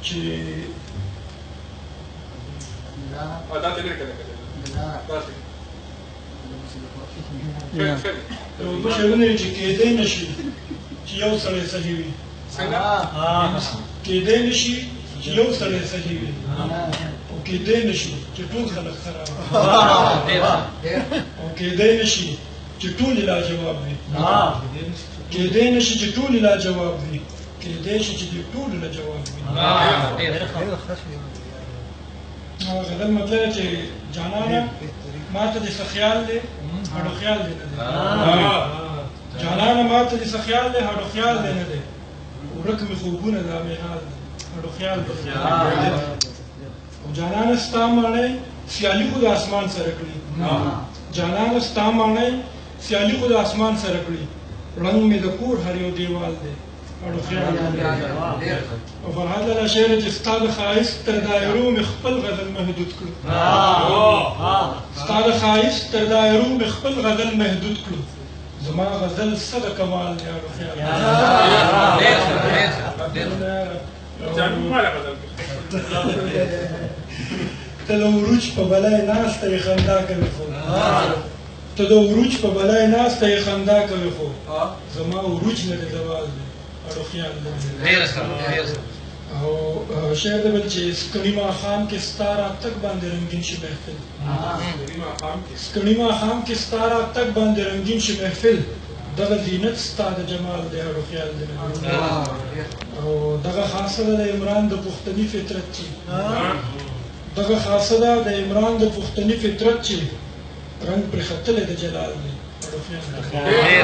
چې دوه شیونه چې کېدای نشي چې یو سړی صحیح وي کېدای نشي چې یو سړی صحیح وي او کېدای نشي چې ټول خلک خراب او کېدای نشي چې ټول لاجواب وي کېدای نشي چې ټول لاجواب وي کېدای شي چې ټول لاجواب وي غزل مطلب چې جانانه ما ته دې څه خیال دی هډو خیال دی نه دی جانانه ما ته دې څه خیال دی هډو خیال دی نه دی ورک مې خوبونه دا مې حال دی هډو خیال دی او جانانه ستا ماڼۍ سیالي خو د اسمان سره کړي جانانه ستا ماڼۍ سیالي خو د اسمان سره کړي رنګ مې د کور هر یو دیوال دی او فرحات لاله شعر چې ستا د ښایست تر دایرو مې خپل غزل محدود کړو ستا د ښایست تر دایرو مې خپل غزل محدود کړو زما غزل څه د کمال دی اړو خیال ته د عروج په بلای ناسته یې خندا کوي خو ته د عروج په بلای ناسته یې خندا کوي خو زما عروج نه دی زوال دی او شعر د بل چې سکڼي ماښام کې ستا راتګ باندې رنګین شي محفل سکڼي ماښام کې ستا راتګ باندې رنګین شي محفل دغه زینت ستا د جمال دی او خیال دی او دغه خاصه ده د عمران د پښتني فطرت چې دغه خاصه ده د عمران د پښتني فطرت چې رنګ پرې ختلی د جلال دی او خیال دی